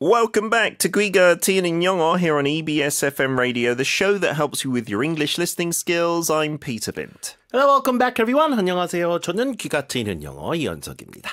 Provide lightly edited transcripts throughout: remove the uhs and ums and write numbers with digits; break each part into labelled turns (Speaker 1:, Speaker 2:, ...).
Speaker 1: Welcome back to Guiga Tianing Yongo here on EBS FM Radio, the show that helps you with your English listening skills. I'm Peter Bint.
Speaker 2: Hello, welcome back everyone. 안녕하세요. 저는 귀가 트이는 영어 이현석입니다.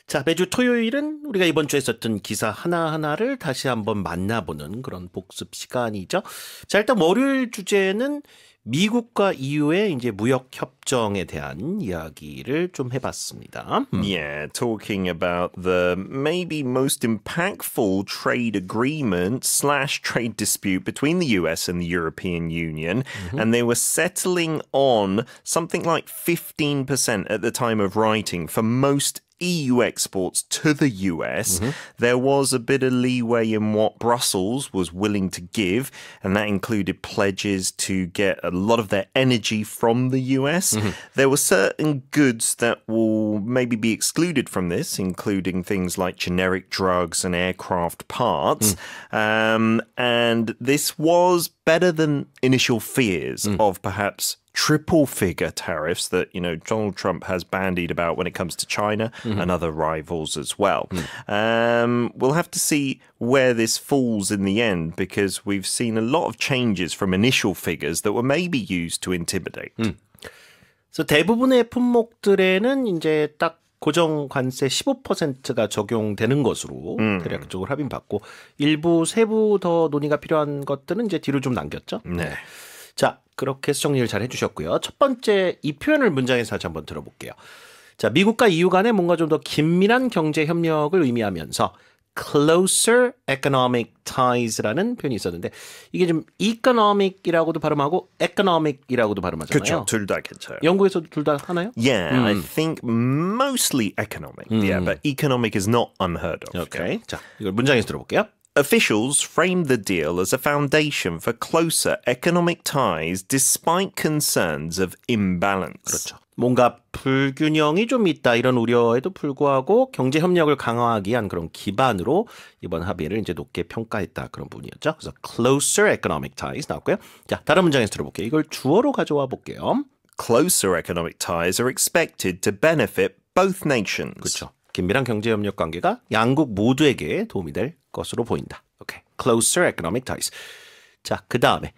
Speaker 2: 자, 매주 토요일은 우리가 이번 주에 썼던 기사 하나하나를 다시 한번 만나보는 그런 복습 시간이죠. 자, 일단 월요일 주제는 미국과 EU의 이제 무역 협정에 대한 이야기를 좀 해봤습니다.
Speaker 1: Yeah, talking about the maybe most impactful trade agreement / trade dispute between the US and the European Union. And they were settling on something like 15% at the time of writing for most EU exports to the US. There was a bit of leeway in what Brussels was willing to give, and that included pledges to get a lot of their energy from the US. There were certain goods that will maybe be excluded from this, including things like generic drugs and aircraft parts. And this was better than initial fears of perhaps triple-figure tariffs that, Donald Trump has bandied about when it comes to China and other rivals as well. We'll have to see where this falls in the end because we've seen a lot of changes from initial figures that were maybe used to intimidate.
Speaker 2: 그래서 대부분의 품목들에는 이제 딱 고정 관세 15%가 적용되는 것으로 대략적으로 합의받고 일부 세부 더 논의가 필요한 것들은 이제 뒤로 좀 남겼죠.
Speaker 1: 네.
Speaker 2: 자, 그렇게 해서 정리를 잘 해주셨고요. 첫 번째 이 표현을 문장에서 다시 한번 들어볼게요. 자, 미국과 EU 간에 뭔가 좀 더 긴밀한 경제 협력을 의미하면서 closer economic ties라는 표현이 있었는데 이게 좀 economic이라고도 발음하고 economic이라고도 발음하잖아요.
Speaker 1: 그렇죠. 둘 다 괜찮아요.
Speaker 2: 영국에서도 둘 다 하나요?
Speaker 1: Yeah, I think mostly economic. Yeah, but economic is not unheard of.
Speaker 2: 오케이. 자, 이걸 문장에서 들어볼게요.
Speaker 1: Officials framed the deal as a foundation for closer economic ties despite concerns of imbalance.
Speaker 2: 그렇죠. 뭔가 불균형이 좀 있다 이런 우려에도 불구하고 경제 협력을 강화하기 위한 그런 기반으로 이번 합의를 이제 높게 평가했다 그런 부분이었죠. 그래서 closer economic ties 나왔고요. 자, 다른 문장에서 들어볼게요. 이걸 주어로 가져와 볼게요.
Speaker 1: Closer economic ties are expected to benefit both nations.
Speaker 2: 그렇죠. 긴밀한 경제 협력 관계가 양국 모두에게 도움이 될 것으로 보인다. 오케이. Closer economic ties. 자, 그 다음에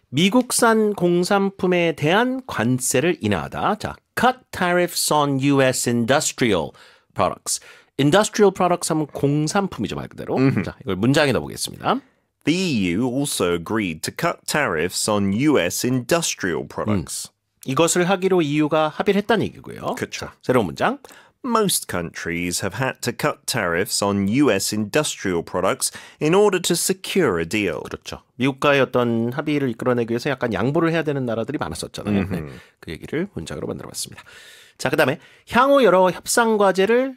Speaker 2: 미국산 공산품에 대한 관세를 인하하다. 자, cut tariffs on U.S. industrial products. Industrial products 하면 공산품이죠, 말 그대로. 자, 이걸 문장에 넣어보겠습니다.
Speaker 1: The EU also agreed to cut tariffs on US industrial products.
Speaker 2: 이것을 하기로 EU가 합의를 했다는 얘기고요.
Speaker 1: 그렇죠.
Speaker 2: 자, 새로운 문장.
Speaker 1: Most countries have had to cut tariffs on US industrial products in order to secure a deal.
Speaker 2: 그렇죠. 미국과의 어떤 합의를 이끌어내기 위해서 약간 양보를 해야 되는 나라들이 많았었잖아요. 네. 그 얘기를 문장으로 만들어봤습니다. 자, 그다음에 향후 여러 협상 과제를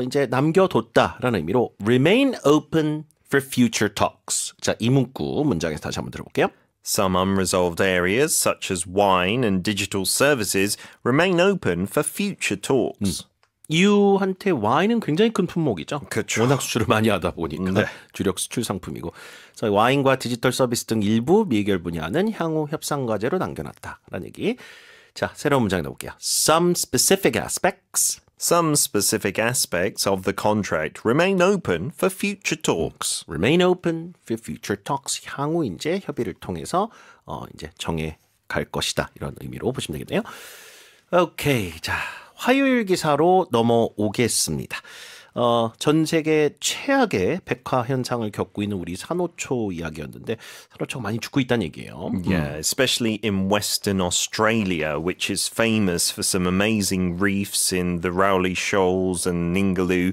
Speaker 2: 이제 남겨뒀다라는 의미로 remain open for future talks. 자, 이 문구 문장에서 다시 한번 들어볼게요.
Speaker 1: Some unresolved areas, such as wine and digital services, remain open for future talks.
Speaker 2: EU한테 와인은 굉장히 큰 품목이죠.
Speaker 1: 그렇죠.
Speaker 2: 워낙 수출을 많이 하다 보니까
Speaker 1: 네.
Speaker 2: 주력 수출 상품이고. 그래서 와인과 디지털 서비스 등 일부 미해결 분야는 향후 협상 과제로 남겨놨다라는 얘기. 자, 새로운 문장 넣어볼게요. Some specific aspects.
Speaker 1: Some specific aspects of the contract remain open for future talks.
Speaker 2: Remain open for future talks. 향후 이제 협의를 통해서 이제 정해 갈 것이다. 이런 의미로 보시면 되겠네요. 오케이. 자, 화요일 기사로 넘어오겠습니다. 전 세계 최악의 백화 현상을 겪고 있는 우리 산호초 이야기였는데 산호초가 많이 죽고 있다는 얘기예요.
Speaker 1: Yeah, especially in Western Australia, which is famous for some amazing reefs in the Rowley Shoals and Ningaloo.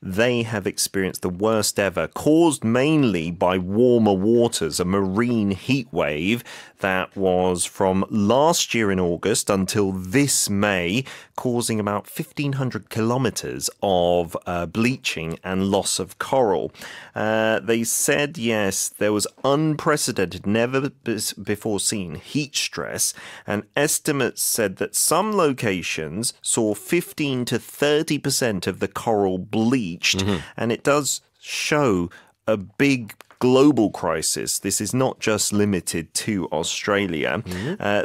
Speaker 1: They have experienced the worst ever, caused mainly by warmer waters, a marine heat wave that was from last year in August until this May, causing about 1,500 kilometers of bleaching and loss of coral. They said, yes, there was unprecedented, never before seen heat stress, and estimates said that some locations saw 15 to 30% of the coral bleached, and it does show a big global crisis. This is not just limited to Australia.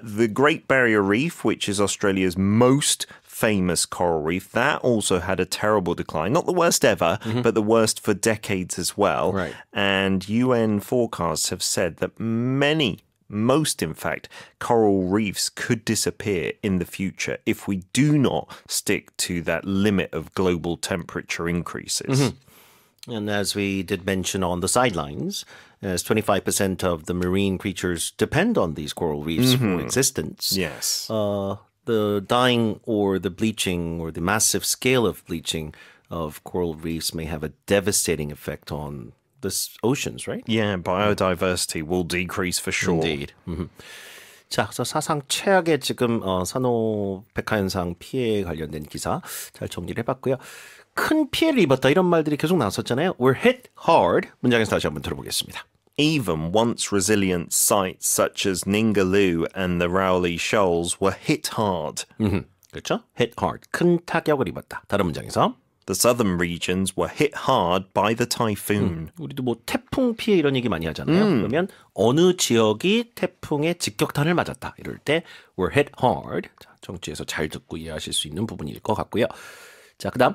Speaker 1: The Great Barrier Reef, which is Australia's most famous coral reef, that also had a terrible decline. Not the worst ever, but the worst for decades as well.
Speaker 2: Right.
Speaker 1: And UN forecasts have said that most, in fact, coral reefs could disappear in the future if we do not stick to that limit of global temperature increases.
Speaker 2: And as we did mention on the sidelines, as 25% of the marine creatures depend on these coral reefs for existence.
Speaker 1: Yes.
Speaker 2: The dying or the bleaching or the massive scale of bleaching of coral reefs may have a devastating effect on the oceans, right?
Speaker 1: Yeah, biodiversity will decrease for sure.
Speaker 2: Indeed. 자, 그래서 사상 최악의 지금 산호 백화 현상 피해에 관련된 기사 잘 정리를 해봤고요. 큰 피해를 입었다 이런 말들이 계속 나왔었잖아요. We're hit hard. 문장에서 다시 한번 들어보겠습니다.
Speaker 1: Even once resilient sites such as Ningaloo and the Rowley Shoals were hit hard.
Speaker 2: 그렇죠? hit hard. 큰 타격을 입었다. 다른 문장에서
Speaker 1: The southern regions were hit hard by the typhoon.
Speaker 2: 우리도 뭐 태풍 피해 이런 얘기 많이 하잖아요. 그러면 어느 지역이 태풍의 직격탄을 맞았다. 이럴 때 we're hit hard. 자, 정치에서 잘 듣고 이해하실 수 있는 부분일 것 같고요. 자, 그다음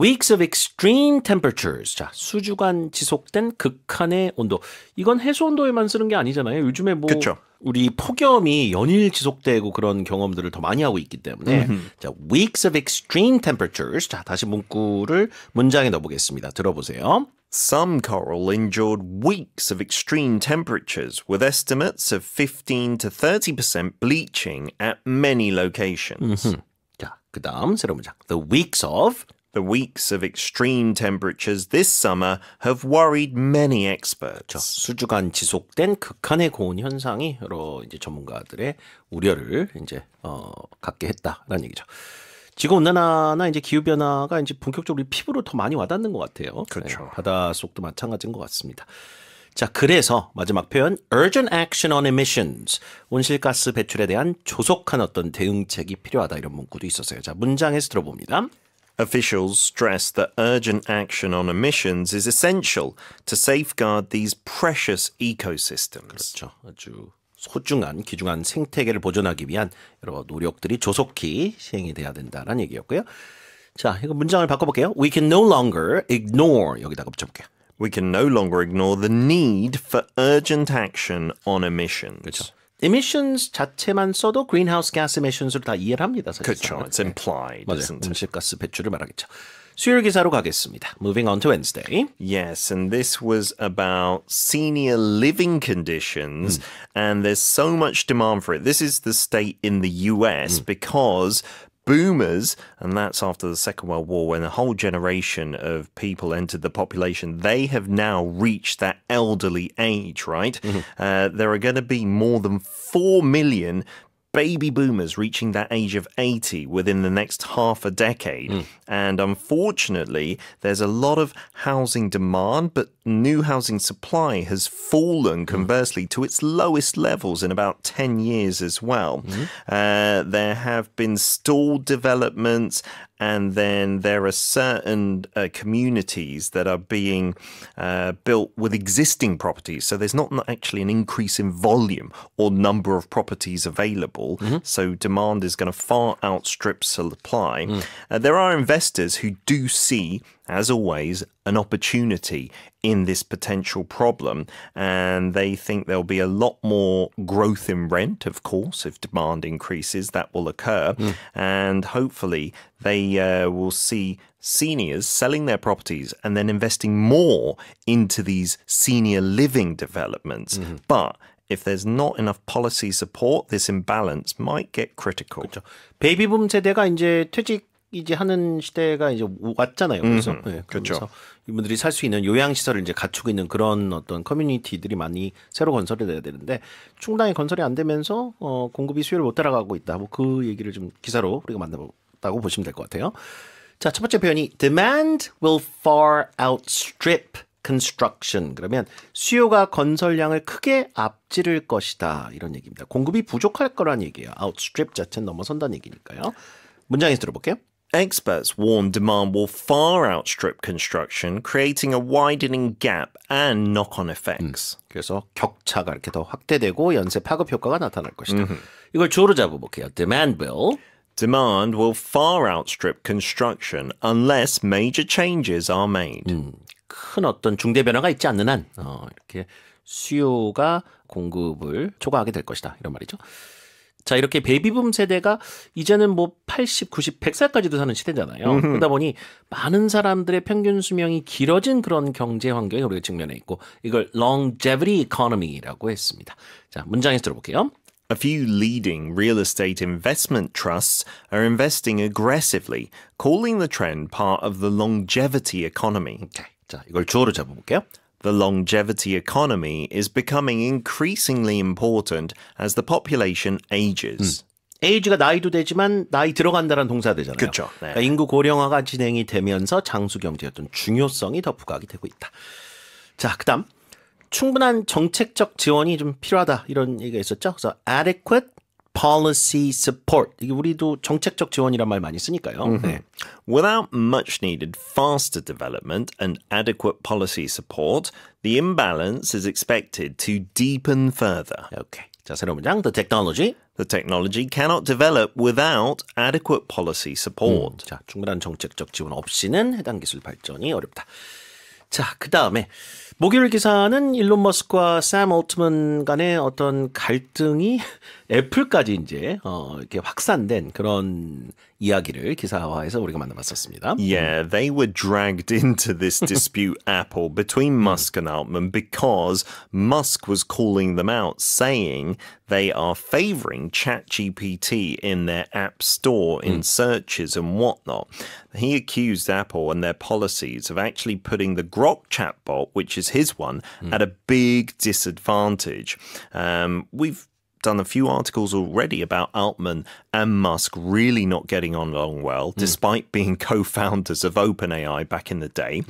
Speaker 2: Weeks of extreme temperatures. 자, 수주간 지속된 극한의 온도. 이건 해수 온도에만 쓰는 게 아니잖아요. 요즘에 뭐
Speaker 1: 그쵸.
Speaker 2: 우리 폭염이 연일 지속되고 그런 경험들을 더 많이 하고 있기 때문에 자, weeks of extreme temperatures. 자, 다시 문구를 문장에 넣어보겠습니다. 들어보세요.
Speaker 1: Some coral endured weeks of extreme temperatures with estimates of 15 to 30% bleaching at many locations.
Speaker 2: 자, 그다음 새로운 문장. The weeks of
Speaker 1: The weeks of extreme temperatures this summer have worried many experts.
Speaker 2: 수주간 지속된 극한의 고온 현상이 여러 이제 전문가들의 우려를 이제 갖게 했다라는 얘기죠. 지구 온난화나 이제 기후 변화가 이제 본격적으로 우리 피부로 더 많이 와닿는 것 같아요.
Speaker 1: 그렇죠.
Speaker 2: 네, 바닷속도 마찬가지인 것 같습니다. 자, 그래서 마지막 표현 urgent action on emissions. 온실가스 배출에 대한 조속한 어떤 대응책이 필요하다 이런 문구도 있었어요. 자, 문장에서 들어봅니다.
Speaker 1: Officials stress that urgent action on emissions is essential to safeguard these precious ecosystems.
Speaker 2: 그렇죠. 아주 소중한 귀중한 생태계를 보존하기 위한 여러 노력들이 조속히 시행이 돼야 된다는 얘기였고요. 자, 이거 문장을 바꿔볼게요. We can no longer ignore 여기다가 붙여볼게요.
Speaker 1: We can no longer ignore the need for urgent action on emissions.
Speaker 2: 그렇죠. emissions 자체만 써도 greenhouse gas emissions로 다 이해를 합니다. 사실상.
Speaker 1: 그렇죠. It's implied,
Speaker 2: 맞아요.
Speaker 1: isn't it?
Speaker 2: 온실가스 배출을 말하겠죠. 수요일 기사로 가겠습니다. Moving on to Wednesday.
Speaker 1: Yes, and this was about senior living conditions, and there's so much demand for it. This is the state in the US because boomers, and that's after the Second World War when a whole generation of people entered the population, they have now reached that elderly age, right? There are going to be more than 4 million baby boomers reaching that age of 80 within the next half a decade. And unfortunately, there's a lot of housing demand, but new housing supply has fallen conversely to its lowest levels in about 10 years as well. There have been stalled developments, and then there are certain communities that are being built with existing properties. So there's not actually an increase in volume or number of properties available. So demand is going to far outstrip supply. There are investors who do see, as always, an opportunity in this potential problem. And they think there'll be a lot more growth in rent, of course, if demand increases, that will occur. And hopefully they will see seniors selling their properties and then investing more into these senior living developments. But if there's not enough policy support, this imbalance might get critical.
Speaker 2: 그렇죠. 베이비붐 세대가 이제 퇴직 이제 하는 시대가 이제 왔잖아요. 그래서 네,
Speaker 1: 그렇죠.
Speaker 2: 이분들이 살 수 있는 요양 시설을 이제 갖추고 있는 그런 어떤 커뮤니티들이 많이 새로 건설이 돼야 되는데 충당이 건설이 안 되면서 공급이 수요를 못 따라가고 있다. 뭐 그 얘기를 좀 기사로 우리가 만나봤다고 보시면 될 것 같아요. 자, 첫 번째 표현이 demand will far outstrip construction. 그러면 수요가 건설량을 크게 앞지를 것이다. 이런 얘기입니다. 공급이 부족할 거란 얘기예요. outstrip 자체는 넘어선다는 얘기니까요. 문장에서 들어볼게요.
Speaker 1: Experts warn demand will far outstrip construction, creating a widening gap and knock-on effects.
Speaker 2: 그래서 격차가 이렇게 더 확대되고 연쇄 파급 효과가 나타날 것이다. 이걸 주어로 잡아볼게요. Demand will
Speaker 1: Demand will far outstrip construction unless major changes are made.
Speaker 2: 큰 어떤 중대 변화가 있지 않는 한 이렇게 수요가 공급을 초과하게 될 것이다. 이런 말이죠. 자, 이렇게 베이비붐 세대가 이제는 뭐 80, 90, 100살까지도 사는 시대잖아요. 그러다 보니 많은 사람들의 평균 수명이 길어진 그런 경제 환경에 우리가 직면해 있고 이걸 longevity economy라고 했습니다. 자, 문장에서 들어볼게요.
Speaker 1: A few leading real estate investment trusts are investing aggressively, calling the trend part of the longevity economy.
Speaker 2: 오케이. 자, 이걸 주어로 잡아볼게요.
Speaker 1: The longevity economy is becoming increasingly important as the population ages.
Speaker 2: age가 나이도 되지만 나이 들어간다는 동사 되잖아요.
Speaker 1: 그렇죠. 네.
Speaker 2: 그러니까 인구 고령화가 진행이 되면서 장수 경제의 어떤 중요성이 더 부각이 되고 있다. 자, 그다음 충분한 정책적 지원이 좀 필요하다 이런 얘기가 있었죠. 그래서 adequate policy support. 이게 우리도 정책적 지원이란 말 많이 쓰니까요. 네.
Speaker 1: Without much needed faster development and adequate policy support, the imbalance is expected to deepen further.
Speaker 2: 오케이. 자, 새로운 문장. The technology.
Speaker 1: The technology cannot develop without adequate policy support.
Speaker 2: 자, 충분한 정책적 지원 없이는 해당 기술 발전이 어렵다. 자, 그 다음에 목요일 기사는 일론 머스크와 샘 올트먼 간의 어떤 갈등이 애플까지 이제 이렇게 확산된 그런 이야기를 기사화해서 우리가 만나봤었습니다.
Speaker 1: Yeah, they were dragged into this dispute, Apple, between Musk and Altman because Musk was calling them out, saying they are favoring ChatGPT in their app store in searches and whatnot. He accused Apple and their policies of actually putting the Grok chatbot, which is his one, at a big disadvantage. We've done a few articles already about Altman and Musk really not getting on along well, despite being co-founders of OpenAI back in the day.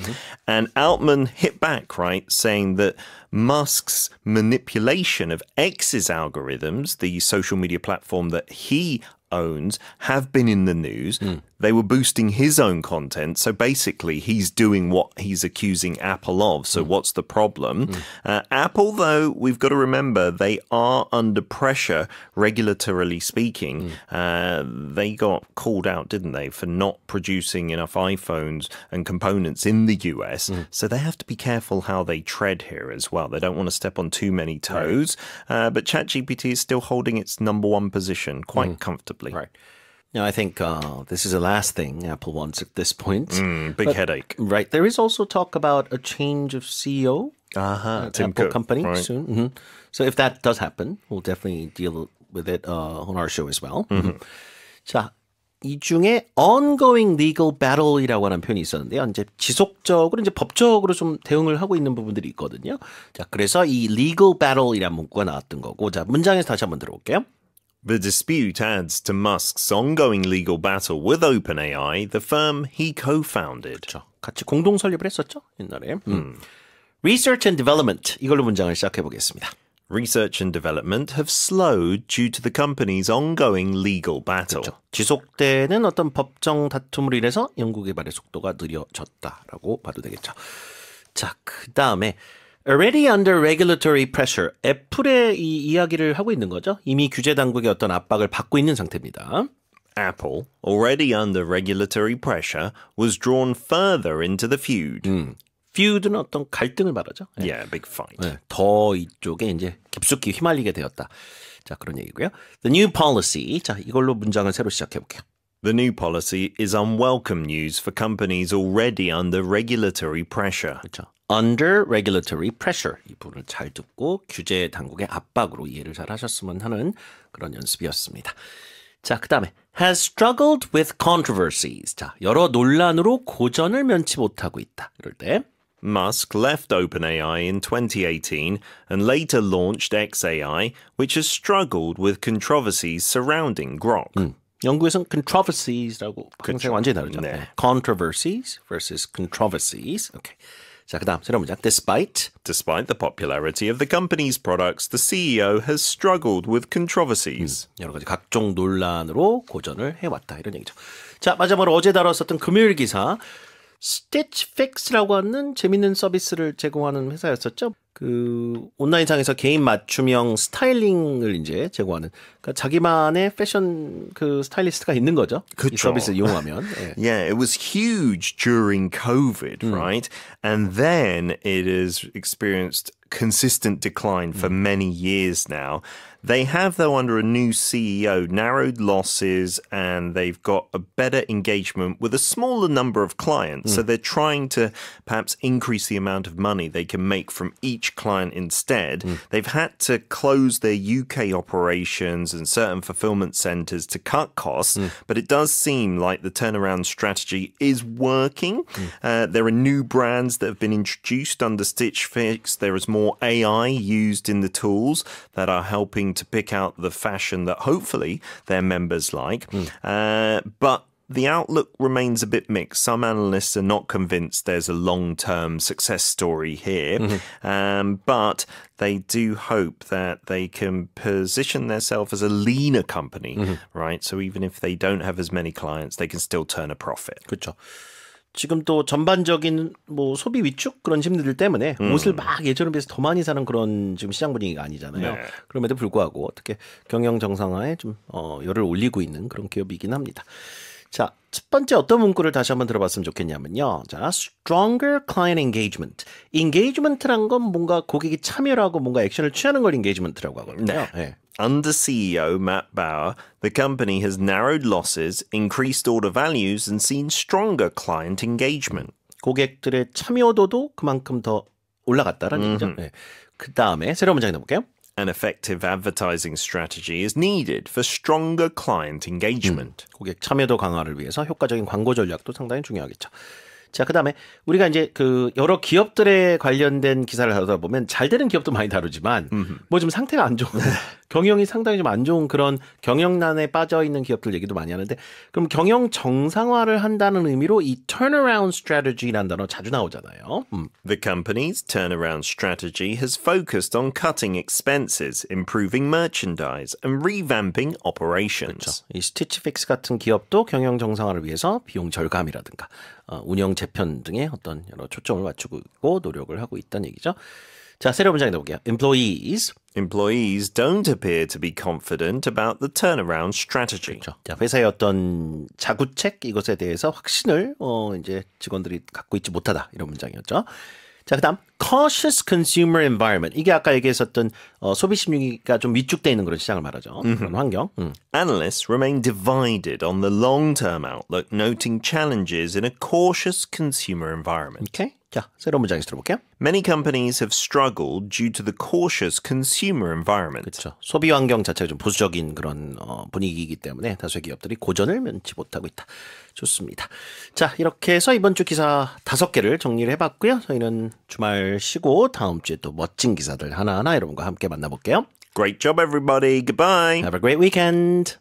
Speaker 1: And Altman hit back, right, saying that Musk's manipulation of X's algorithms, the social media platform that he owns, have been in the news. They were boosting his own content. So basically, he's doing what he's accusing Apple of. So what's the problem? Apple, though, we've got to remember, they are under pressure, regulatorily speaking. They got called out, didn't they, for not producing enough iPhones and components in the US. So they have to be careful how they tread here as well. They don't want to step on too many toes. But ChatGPT is still holding its number one position quite comfortably.
Speaker 2: Right. Now, I think this is the last thing Apple wants at this point.
Speaker 1: Big headache.
Speaker 2: Right. There is also talk about a change of CEO at
Speaker 1: Tim
Speaker 2: Apple
Speaker 1: Cook,
Speaker 2: company
Speaker 1: right.
Speaker 2: soon. So if that does happen, we'll definitely deal with it on our show as well. 자, 이 중에 ongoing legal battle이라고 하는 표현이 있었는데요. 이제 지속적으로 이제 법적으로 좀 대응을 하고 있는 부분들이 있거든요. 자, 그래서 이 legal battle이라는 문구가 나왔던 거고, 자, 문장에서 다시 한번 들어볼게요.
Speaker 1: The dispute adds to Musk's ongoing legal battle with OpenAI, the firm he co-founded.
Speaker 2: 그렇죠. 같이 공동 설립을 했었죠, 옛날에. Research and development 이걸로 문장을 시작해 보겠습니다.
Speaker 1: Research and development have slowed due to the company's ongoing legal battle.
Speaker 2: 그렇죠. 지속되는 어떤 법정 다툼으로 인해서 연구 개발의 속도가 느려졌다라고 봐도 되겠죠. 자, 그 다음에 already under regulatory pressure. 애플의 이 이야기를 하고 있는 거죠. 이미 규제 당국의 어떤 압박을 받고 있는 상태입니다.
Speaker 1: Apple, already under regulatory pressure, was drawn further into the feud.
Speaker 2: feud는 어떤 갈등을 말하죠.
Speaker 1: Yeah, big fight.
Speaker 2: 네, 더 이쪽에 이제 깊숙이 휘말리게 되었다. 자, 그런 얘기고요. The new policy. 자, 이걸로 문장을 새로 시작해 볼게요.
Speaker 1: The new policy is unwelcome news for companies already under regulatory pressure.
Speaker 2: 그렇죠. Under regulatory pressure. 이 부분을 잘 듣고 규제 당국의 압박으로 이해를 잘 하셨으면 하는 그런 연습이었습니다. 자, 그 다음에 has struggled with controversies. 자, 여러 논란으로 고전을 면치 못하고 있다. 이럴 때
Speaker 1: Musk left OpenAI in 2018 and later launched xAI, which has struggled with controversies surrounding Grok.
Speaker 2: 영국에서는 controversies라고 항상 완전히 다르죠.
Speaker 1: 네.
Speaker 2: Controversies versus controversies. 오케이. 자, 그다음 새로운 문장. Despite
Speaker 1: Despite the popularity of the company's products, the CEO has struggled with controversies.
Speaker 2: 여러 가지 각종 논란으로 고전을 해왔다 이런 얘기죠. 자, 마지막으로 어제 다뤘었던 금요일 기사 Stitch Fix라고 하는 재밌는 서비스를 제공하는 회사였었죠. 그 온라인상에서 개인 맞춤형 스타일링을 이제 제공하는 그러니까 자기만의 패션 그 스타일리스트가 있는 거죠.
Speaker 1: 그쵸.
Speaker 2: 이 서비스를 이용하면. 예.
Speaker 1: Yeah, it was huge during COVID, right? And then it has experienced consistent decline for many years now. They have, though, under a new CEO, narrowed losses and they've got a better engagement with a smaller number of clients. So they're trying to perhaps increase the amount of money they can make from each client instead. They've had to close their UK operations and certain fulfillment centers to cut costs, but it does seem like the turnaround strategy is working. There are new brands that have been introduced under Stitch Fix. There is more AI used in the tools that are helping to pick out the fashion that hopefully their members like. But the outlook remains a bit mixed. Some analysts are not convinced there's a long-term success story here. But they do hope that they can position themselves as a leaner company, right? So even if they don't have as many clients, they can still turn a profit.
Speaker 2: 그렇죠. 지금 또 전반적인 뭐 소비 위축 그런 심리들 때문에 옷을 막 예전에 비해서 더 많이 사는 그런 지금 시장 분위기가 아니잖아요.
Speaker 1: 네.
Speaker 2: 그럼에도 불구하고 어떻게 경영 정상화에 좀 열을 올리고 있는 그런 기업이긴 합니다. 자, 첫 번째 어떤 문구를 다시 한번 들어봤으면 좋겠냐면요. 자, stronger client engagement. engagement란 건 뭔가 고객이 참여를 하고 뭔가 액션을 취하는 걸 engagement라고 하거든요.
Speaker 1: 네.
Speaker 2: 네.
Speaker 1: Under CEO Matt Bauer, the company has narrowed losses, increased order values, and seen stronger client engagement.
Speaker 2: 고객들의 참여도도 그만큼 더 올라갔다라는 얘기죠. 네. 그 다음에 새로운 문장 넣어볼게요.
Speaker 1: An effective advertising strategy is needed for stronger client engagement.
Speaker 2: 고객 참여도 강화를 위해서 효과적인 광고 전략도 상당히 중요하겠죠. 자, 그 다음에 우리가 이제 그 여러 기업들에 관련된 기사를 다루다 보면 잘 되는 기업도 많이 다루지만 뭐 좀 상태가 안 좋은 경영이 상당히 좀 안 좋은 그런 경영난에 빠져 있는 기업들 얘기도 많이 하는데 그럼 경영 정상화를 한다는 의미로 이 turnaround strategy라는 단어 자주 나오잖아요.
Speaker 1: The company's turnaround strategy has focused on cutting expenses, improving merchandise, and revamping operations.
Speaker 2: 이 스티치 픽스 같은 기업도 경영 정상화를 위해서 비용 절감이라든가 운영 재편 등의 어떤 여러 초점을 맞추고 있고 노력을 하고 있다는 얘기죠. 자, 새로운 문장에 넣어볼게요.
Speaker 1: Employees don't appear to be confident about the turnaround strategy.
Speaker 2: 그렇죠. 자, 회사의 어떤 자구책 이것에 대해서 확신을 이제 직원들이 갖고 있지 못하다 이런 문장이었죠. 자, 그다음 cautious consumer environment. 이게 아까 얘기했었던 소비 심리가 좀 위축돼 있는 그런 시장을 말하죠. 그런 환경.
Speaker 1: Analysts remain divided on the long-term outlook, noting challenges in a cautious consumer environment.
Speaker 2: 오케이. 자, 새로운 문장에서 들어볼게요.
Speaker 1: Many companies have struggled due to the cautious consumer environment.
Speaker 2: 그렇죠. 소비 환경 자체가 좀 보수적인 그런 분위기이기 때문에 다수의 기업들이 고전을 면치 못하고 있다. 좋습니다. 자, 이렇게 해서 이번 주 기사 5개를 정리를 해봤고요. 저희는 주말 쉬고 다음 주에 또 멋진 기사들 하나하나 여러분과 함께 만나볼게요.
Speaker 1: Great job, everybody. Goodbye.
Speaker 2: Have a great weekend.